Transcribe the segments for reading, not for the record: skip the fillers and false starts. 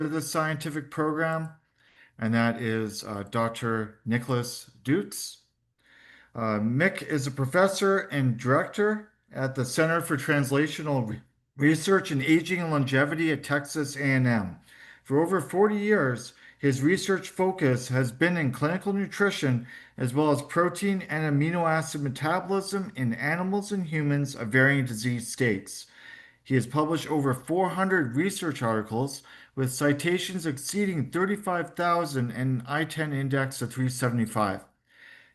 of the scientific program, and that is Dr. Nicolaas Deutz. Mick is a professor and director at the Center for Translational Research in Aging and Longevity at Texas A&M. For over 40 years, his research focus has been in clinical nutrition as well as protein and amino acid metabolism in animals and humans of varying disease states. He has published over 400 research articles with citations exceeding 35,000 and an I-10 index of 375.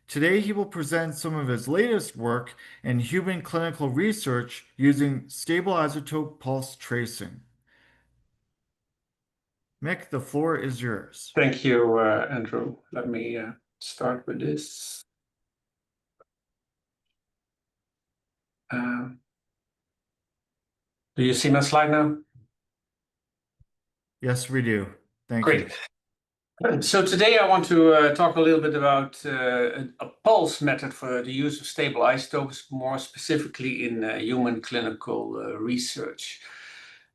Today, he will present some of his latest work in human clinical research using stable isotope pulse tracing. Mick, the floor is yours. Thank you, Andrew. Let me start with this. Do you see my slide now? Yes, we do. Thank Great. you. So today I want to talk a little bit about a pulse method for the use of stable isotopes, more specifically in human clinical research.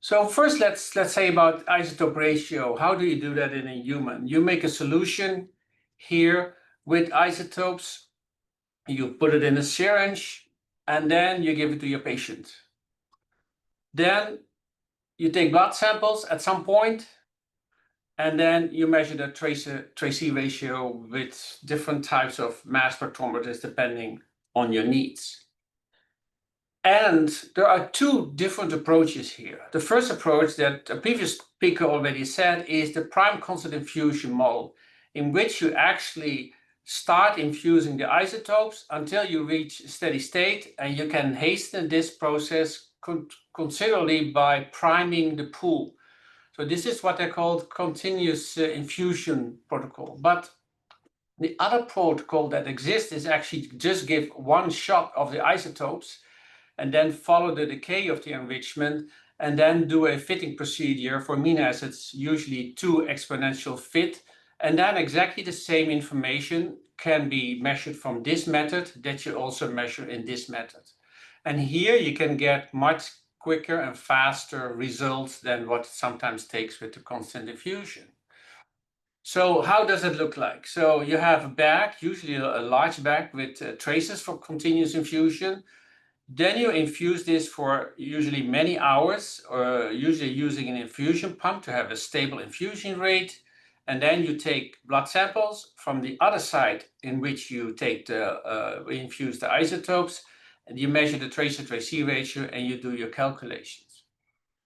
So first, let's say about isotope ratio. How do you do that in a human? You make a solution here with isotopes, you put it in a syringe, and then you give it to your patient. Then you take blood samples at some point, and then you measure the tracer ratio with different types of mass spectrometers depending on your needs. And there are two different approaches here. The first approach that a previous speaker already said is the prime constant infusion model, in which you actually start infusing the isotopes until you reach steady state, and you can hasten this process considerably by priming the pool. So this is what they call continuous infusion protocol. But the other protocol that exists is actually just give one shot of the isotopes and then follow the decay of the enrichment and then do a fitting procedure for amino acids, usually 2 exponential fit. And then exactly the same information can be measured from this method that you also measure in this method. And here you can get much quicker and faster results than what it sometimes takes with the constant infusion. So how does it look like? So you have a bag, usually a large bag with traces for continuous infusion. Then you infuse this for usually many hours, or usually using an infusion pump to have a stable infusion rate. And then you take blood samples from the other side in which you take infuse the isotopes, and you measure the tracer-tracer ratio, and you do your calculations.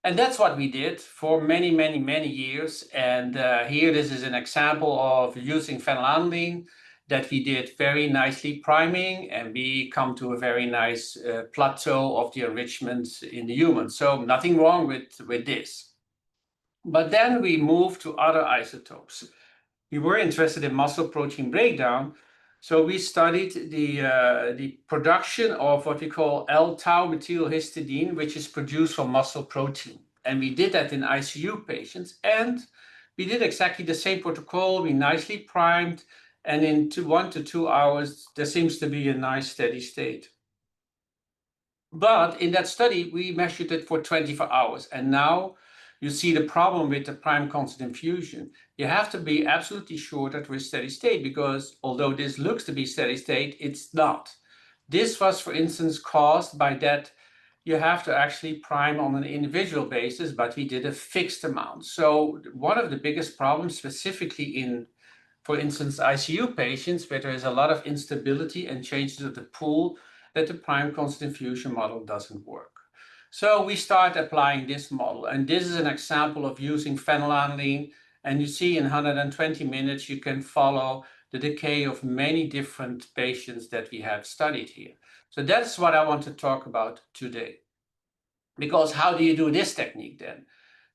And that's what we did for many, many, many years. And here, this is an example of using phenylalanine that we did very nicely priming, and we come to a very nice plateau of the enrichment in the human. So nothing wrong with this. But then we moved to other isotopes. We were interested in muscle protein breakdown, so we studied the production of what we call L-tau methylhistidine, which is produced from muscle protein. And we did that in ICU patients, and we did exactly the same protocol. We nicely primed, and in 1 to 2 hours, there seems to be a nice steady state. But in that study, we measured it for 24 hours. And now you see the problem with the prime constant infusion. You have to be absolutely sure that we're steady state, because although this looks to be steady state, it's not. This was, for instance, caused by that you have to actually prime on an individual basis, but we did a fixed amount. So one of the biggest problems, specifically in, for instance, ICU patients, where there is a lot of instability and changes of the pool, that the prime constant infusion model doesn't work. So we start applying this model, and this is an example of using phenylalanine, and you see in 120 minutes you can follow the decay of many different patients that we have studied here. So that's what I want to talk about today. Because how do you do this technique then?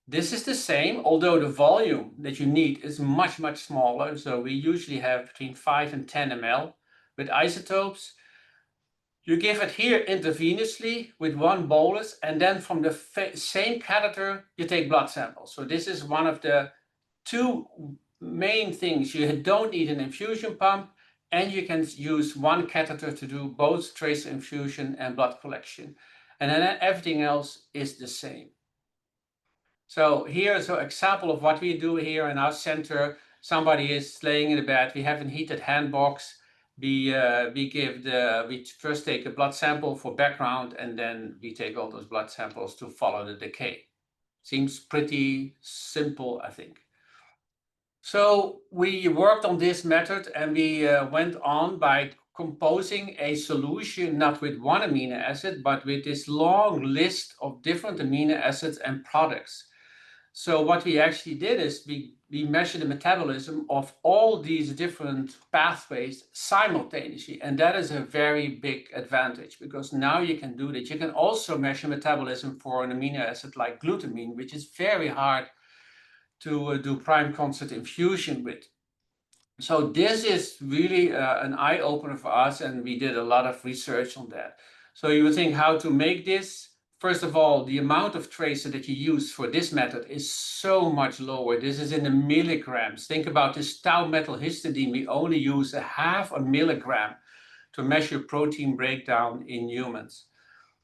This is the same, although the volume that you need is much, much smaller. So we usually have between 5 and 10 ml with isotopes. You give it here intravenously with one bolus, and then from the same catheter, you take blood samples. So this is one of the two main things. You don't need an infusion pump, and you can use one catheter to do both tracer infusion and blood collection. And then everything else is the same. So here's an example of what we do here in our center. Somebody is laying in the bed. We have a heated hand box. We first take a blood sample for background, and then we take all those blood samples to follow the decay. Seems pretty simple, I think. So we worked on this method, and we went on by composing a solution not with one amino acid, but with this long list of different amino acids and products. So what we actually did is we measured the metabolism of all these different pathways simultaneously. And that is a very big advantage, because now you can do that. You can also measure metabolism for an amino acid like glutamine, which is very hard to do prime constant infusion with. So this is really an eye-opener for us, and we did a lot of research on that. So you would think how to make this. First of all, the amount of tracer that you use for this method is so much lower. This is in the milligrams. Think about this tau metal histidine. We only use 0.5 milligram to measure protein breakdown in humans.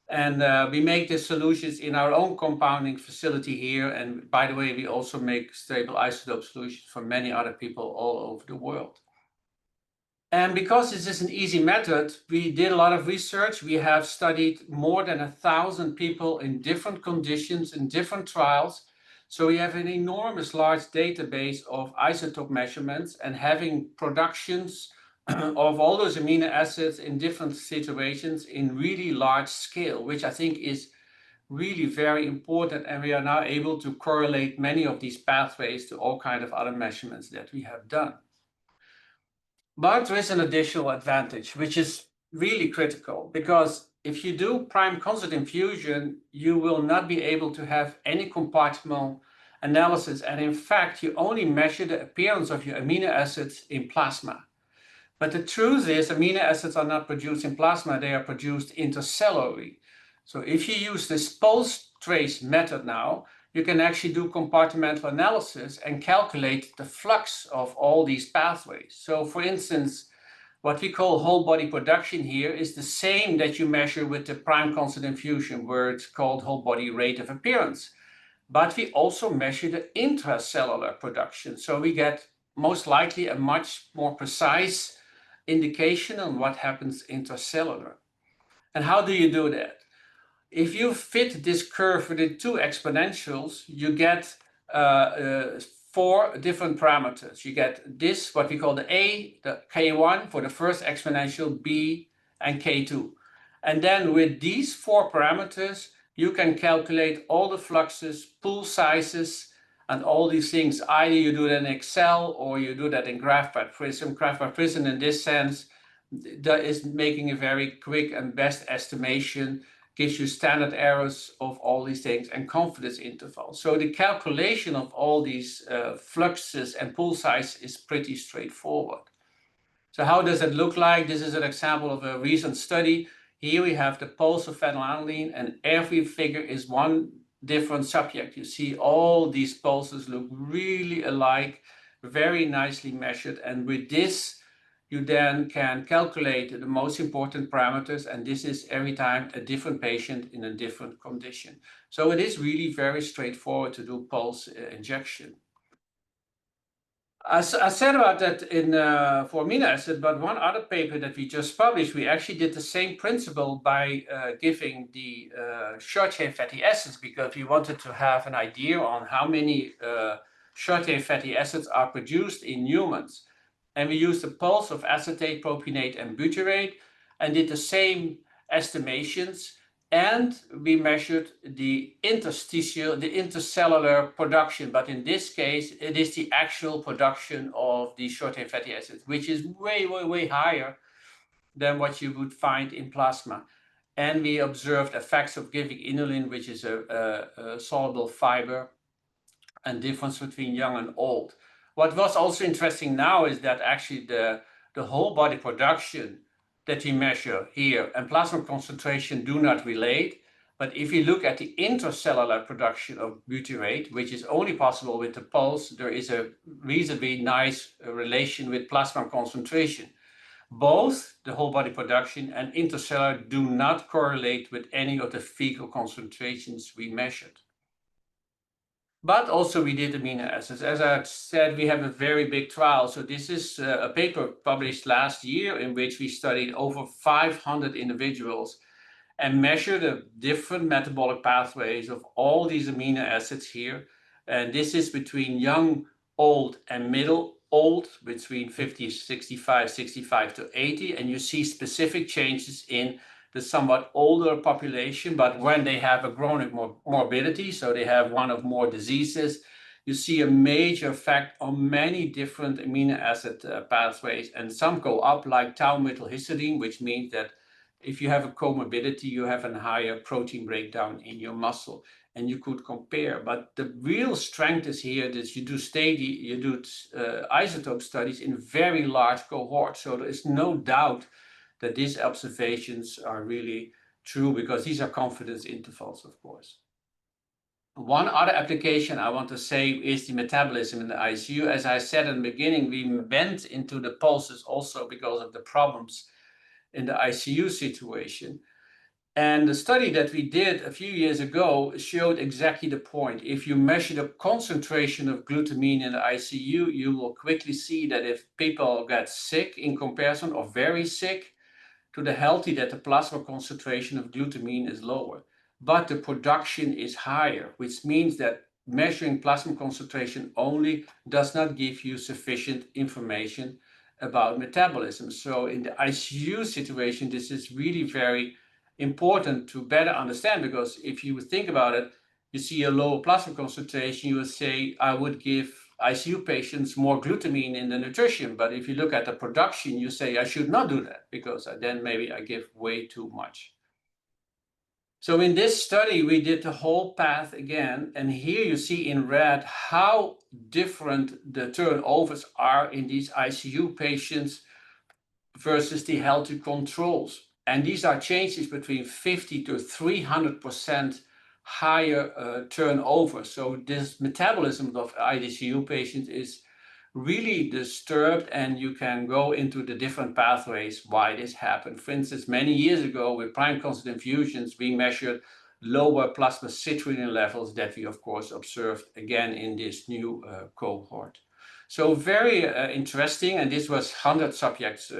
And we make the solutions in our own compounding facility here. And by the way, we also make stable isotope solutions for many other people all over the world. And because this is an easy method, we did a lot of research. We have studied more than 1,000 people in different conditions, in different trials. So we have an enormous large database of isotope measurements, and having productions of all those amino acids in different situations in really large scale, which I think is really very important. And we are now able to correlate many of these pathways to all kinds of other measurements that we have done. But there is an additional advantage, which is really critical, because if you do prime constant infusion, you will not be able to have any compartmental analysis. And in fact, you only measure the appearance of your amino acids in plasma. But the truth is, amino acids are not produced in plasma, they are produced intracellularly. So if you use this pulse trace method now, you can actually do compartmental analysis and calculate the flux of all these pathways. So for instance, what we call whole body production here is the same that you measure with the prime constant infusion, where it's called whole body rate of appearance. But we also measure the intracellular production. So we get most likely a much more precise indication on what happens intracellular. And how do you do that? If you fit this curve with the two exponentials, you get 4 different parameters. You get this, what we call the A, the K1 for the first exponential, B, and K2. And then with these 4 parameters, you can calculate all the fluxes, pool sizes, and all these things. Either you do that in Excel or you do that in Graphite Prism. Graphite Prism, in this sense, that is making a very quick and best estimation, gives you standard errors of all these things and confidence intervals. So the calculation of all these fluxes and pool size is pretty straightforward. So how does it look like? This is an example of a recent study. Here we have the pulse of phenylalanine, and every figure is one different subject. You see all these pulses look really alike, very nicely measured. And with this, you then can calculate the most important parameters, and this is every time a different patient in a different condition. So it is really very straightforward to do pulse injection. I said about that for amino acid, but one other paper that we just published, we actually did the same principle by giving the short chain fatty acids, because we wanted to have an idea on how many short chain fatty acids are produced in humans. And we used the pulse of acetate, propionate, and butyrate, and did the same estimations. And we measured the intercellular production. But in this case, it is the actual production of the short-chain fatty acids, which is way, way, way higher than what you would find in plasma. And we observed effects of giving inulin, which is a soluble fiber, and difference between young and old. What was also interesting now is that actually the whole body production that we measure here and plasma concentration do not relate. But if you look at the intracellular production of butyrate, which is only possible with the pulse, there is a reasonably nice relation with plasma concentration. Both the whole body production and intracellular do not correlate with any of the fecal concentrations we measured. But also we did amino acids. As I said, we have a very big trial. So this is a paper published last year in which we studied over 500 individuals and measured the different metabolic pathways of all these amino acids here. And this is between young, old, and middle old, between 50, 65, 65 to 80. And you see specific changes in the somewhat older population, but when they have a chronic morbidity, so they have one of more diseases, you see a major effect on many different amino acid pathways, and some go up like tau-methylhistidine, which means that if you have a comorbidity, you have a higher protein breakdown in your muscle, and you could compare. But the real strength is here that you do isotope studies in very large cohorts. So there is no doubt that these observations are really true, because these are confidence intervals, of course. One other application I want to say is the metabolism in the ICU. As I said in the beginning, we went into the pulses also because of the problems in the ICU situation. And the study that we did a few years ago showed exactly the point. If you measure the concentration of glutamine in the ICU, you will quickly see that if people get sick in comparison, or very sick, to the healthy, that the plasma concentration of glutamine is lower. But the production is higher, which means that measuring plasma concentration only does not give you sufficient information about metabolism. So in the ICU situation, this is really very important to better understand, because if you think about it, you see a lower plasma concentration, you would say, I would give ICU patients more glutamine in the nutrition. But if you look at the production, you say, I should not do that, because then maybe I give way too much. So in this study, we did the whole path again. And here you see in red how different the turnovers are in these ICU patients versus the healthy controls. And these are changes between 50 to 300% higher turnover. So this metabolism of ICU patients is really disturbed, and you can go into the different pathways why this happened. For instance, many years ago with prime constant infusions, we measured lower plasma citrulline levels that we of course observed again in this new cohort. So very interesting, and this was 100 subjects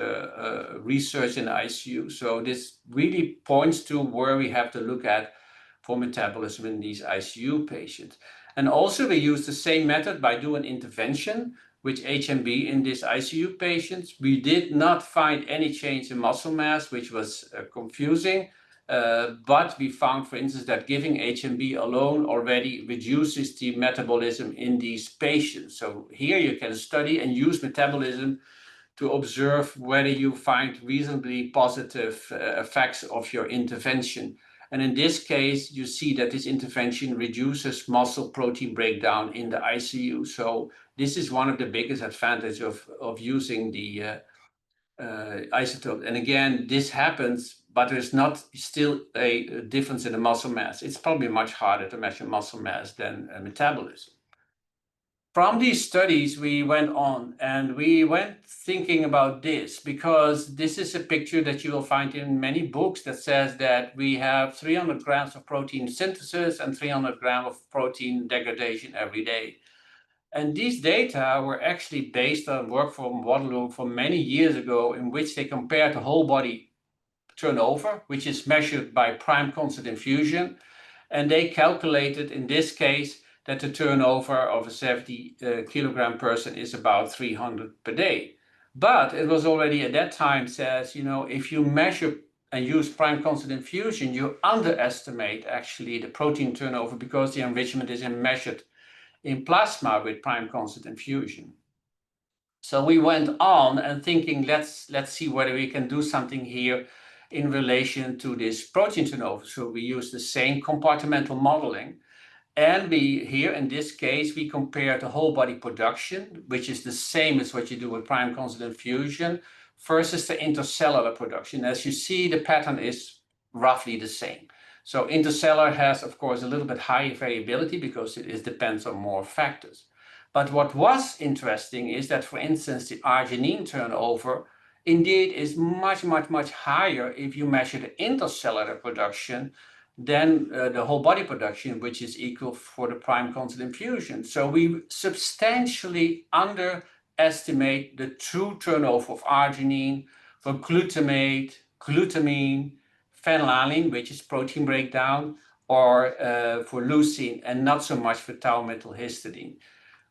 research in the ICU. So this really points to where we have to look at for metabolism in these ICU patients. And also we use the same method by doing intervention with HMB in these ICU patients. We did not find any change in muscle mass, which was confusing. But we found, for instance, that giving HMB alone already reduces the metabolism in these patients. So here you can study and use metabolism to observe whether you find reasonably positive effects of your intervention. And in this case, you see that this intervention reduces muscle protein breakdown in the ICU. So this is one of the biggest advantages of using the isotope. And again, this happens, but there's not still a difference in the muscle mass. It's probably much harder to measure muscle mass than metabolism. From these studies, we went on and we went thinking about this, because this is a picture that you will find in many books that says that we have 300 grams of protein synthesis and 300 grams of protein degradation every day. And these data were actually based on work from Waterloo from many years ago, in which they compared the whole body turnover, which is measured by prime constant infusion. And they calculated, in this case, that the turnover of a 70 kilogram person is about 300 per day. But it was already at that time says, if you measure and use prime constant infusion, you underestimate actually the protein turnover, because the enrichment is measured in plasma with prime constant infusion. So we went on and thinking, let's see whether we can do something here in relation to this protein turnover. So we use the same compartmental modeling. And here in this case, we compare the whole body production, which is the same as what you do with prime constant infusion, versus the intracellular production. As you see, the pattern is roughly the same. So intracellular has, of course, a little bit higher variability because it depends on more factors. But what was interesting is that, for instance, the arginine turnover indeed is much, much, much higher if you measure the intracellular production than the whole body production, which is equal for the prime constant infusion. So we substantially underestimate the true turnover of arginine for glutamate, glutamine, phenylalanine, which is protein breakdown, or for leucine, and not so much for tau methylhistidine.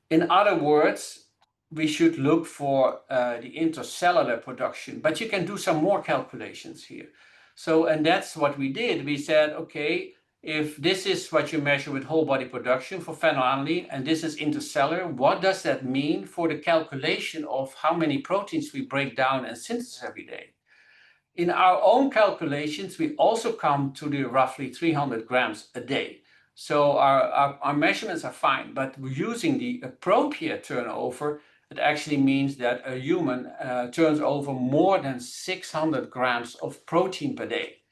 In other words, we should look for the intracellular production, but you can do some more calculations here. So, and that's what we did. We said, okay, if this is what you measure with whole body production for phenylalanine, and this is intracellular, what does that mean for the calculation of how many proteins we break down and synthesize every day? In our own calculations, we also come to the roughly 300 grams a day. So our measurements are fine, but using the appropriate turnover, it actually means that a human turns over more than 600 grams of protein per day.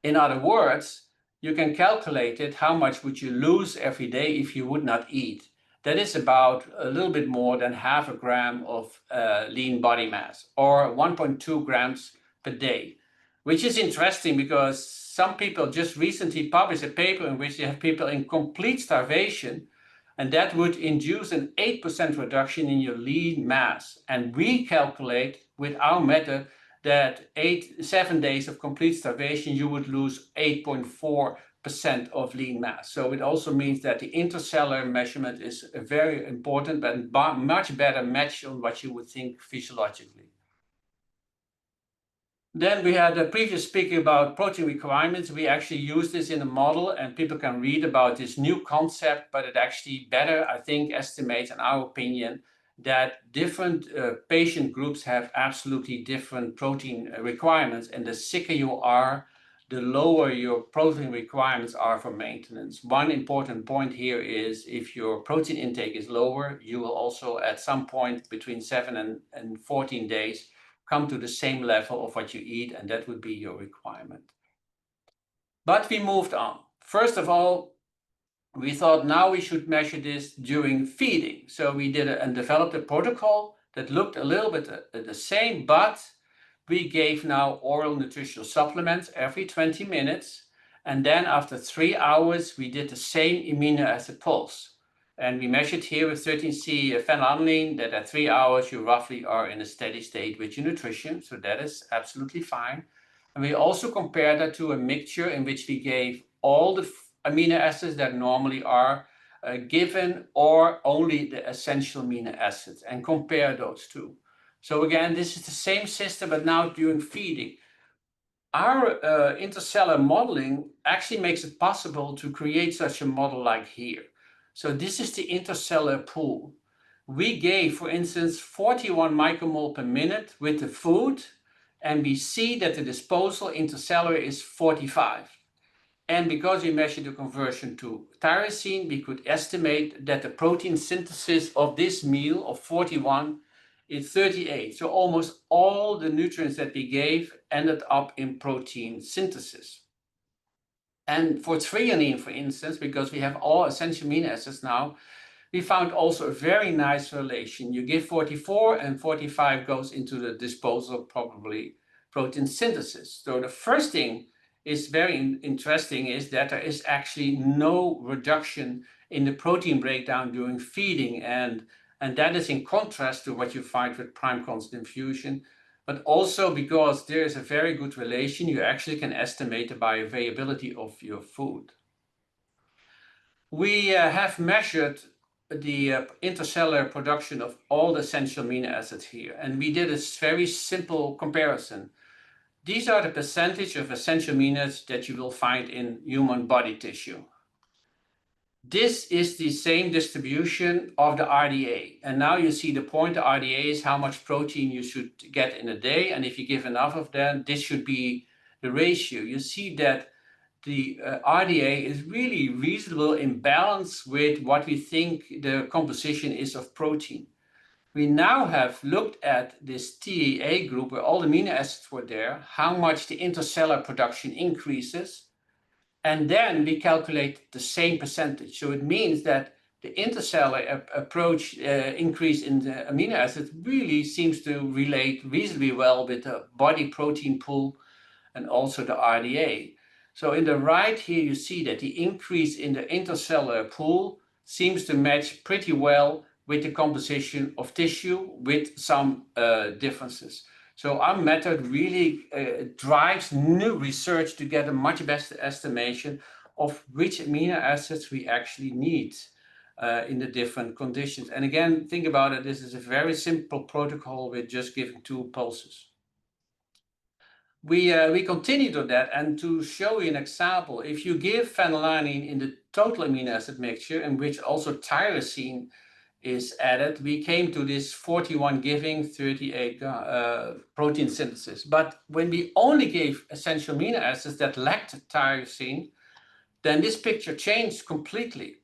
In other words, you can calculate it, how much would you lose every day if you would not eat. That is about a little bit more than half a gram of lean body mass, or 1.2 grams per day, which is interesting because some people just recently published a paper in which they have people in complete starvation, and that would induce an 8% reduction in your lean mass. And we calculate with our method that 7 days of complete starvation, you would lose 8.4% of lean mass. So it also means that the intracellular measurement is a very important but much better match on what you would think physiologically. Then we had a previous speaker about protein requirements. We actually use this in a model, and people can read about this new concept, but it actually better, I think, estimates, in our opinion, that different patient groups have absolutely different protein requirements, and the sicker you are, the lower your protein requirements are for maintenance. One important point here is if your protein intake is lower, you will also at some point between 7 and 14 days come to the same level of what you eat, and that would be your requirement. But we moved on. First of all, we thought now we should measure this during feeding. So we did and developed a protocol that looked a little bit the same, but we gave now oral nutritional supplements every 20 minutes. And then after 3 hours, we did the same amino acid pulse. And we measured here with 13C phenylalanine that at 3 hours, you roughly are in a steady state with your nutrition. So that is absolutely fine. And we also compared that to a mixture in which we gave all the amino acids that normally are given, or only the essential amino acids, and compare those two. So again, this is the same system, but now during feeding. Our intracellular modeling actually makes it possible to create such a model like here. So this is the intracellular pool. We gave, for instance, 41 micromole per minute with the food, and we see that the disposal intracellular is 45. And because we measured the conversion to tyrosine, we could estimate that the protein synthesis of this meal of 41 is 38. So almost all the nutrients that we gave ended up in protein synthesis. And for threonine, for instance, because we have all essential amino acids now, we found also a very nice relation. You give 44 and 45 goes into the disposal, probably protein synthesis. So the first thing is very interesting is that there is actually no reduction in the protein breakdown during feeding, and that is in contrast to what you find with prime constant infusion, but also because there is a very good relation, you actually can estimate the bioavailability of your food. We have measured the intracellular production of all the essential amino acids here, and we did a very simple comparison. These are the percentage of essential amino acids that you will find in human body tissue. This is the same distribution of the RDA. And now you see the point, the RDA is how much protein you should get in a day. And if you give enough of that, this should be the ratio. You see that the RDA is really reasonable in balance with what we think the composition is of protein. We now have looked at this TAA group where all the amino acids were there, how much the intracellular production increases, and then we calculate the same percentage. So it means that the intracellular approach increase in the amino acids really seems to relate reasonably well with the body protein pool and also the RDA. So in the right here, you see that the increase in the intracellular pool seems to match pretty well with the composition of tissue with some differences. So our method really drives new research to get a much better estimation of which amino acids we actually need in the different conditions. And again, think about it, this is a very simple protocol with just giving 2 pulses. We continued on that, and to show you an example, if you give phenylalanine in the total amino acid mixture, in which also tyrosine is added, we came to this 41 giving 38 protein synthesis. But when we only gave essential amino acids that lacked tyrosine, then this picture changed completely,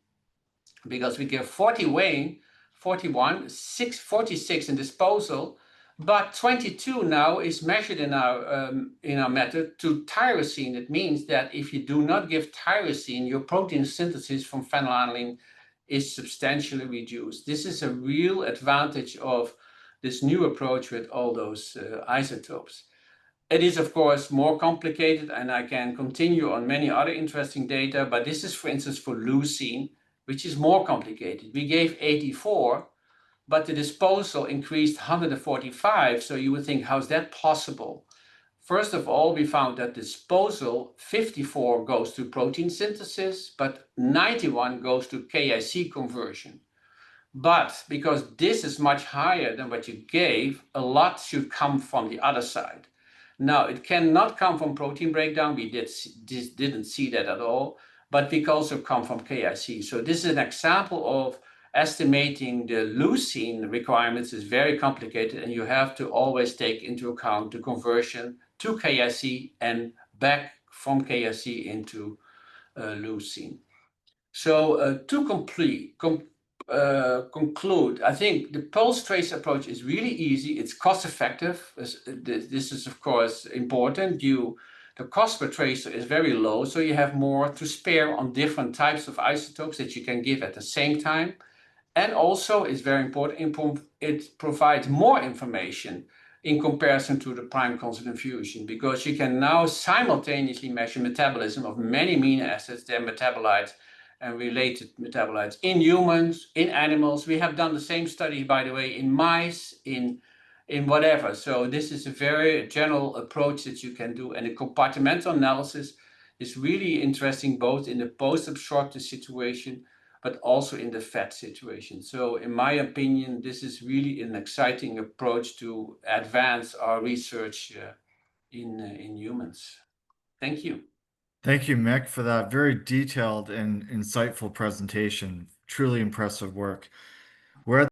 because we give 40 weighing, 41, 46 in disposal, but 22 now is measured in our method to tyrosine. It means that if you do not give tyrosine, your protein synthesis from phenylalanine is substantially reduced. This is a real advantage of this new approach with all those isotopes. It is, of course, more complicated, and I can continue on many other interesting data, but this is, for instance, for leucine, which is more complicated. We gave 84, but the disposal increased 145. So you would think, how's that possible? First of all, we found that disposal 54 goes to protein synthesis, but 91 goes to KIC conversion. But because this is much higher than what you gave, a lot should come from the other side. Now, it cannot come from protein breakdown. We didn't see that at all, but we can also come from KIC. So this is an example of estimating the leucine requirements is very complicated, and you have to always take into account the conversion to KIC and back from KIC into leucine. So to conclude, I think the pulse trace approach is really easy. It's cost effective. This is, of course, important. The cost per tracer is very low, so you have more to spare on different types of isotopes that you can give at the same time. And also, it's very important, it provides more information in comparison to the prime constant infusion, because you can now simultaneously measure metabolism of many amino acids, their metabolites, and related metabolites in humans, in animals. We have done the same study, by the way, in mice, in whatever. So this is a very general approach that you can do. And the compartmental analysis is really interesting, both in the post-absorptive situation, but also in the fat situation. So in my opinion, this is really an exciting approach to advance our research in humans. Thank you. Thank you, Mick, for that very detailed and insightful presentation. Truly impressive work. We're at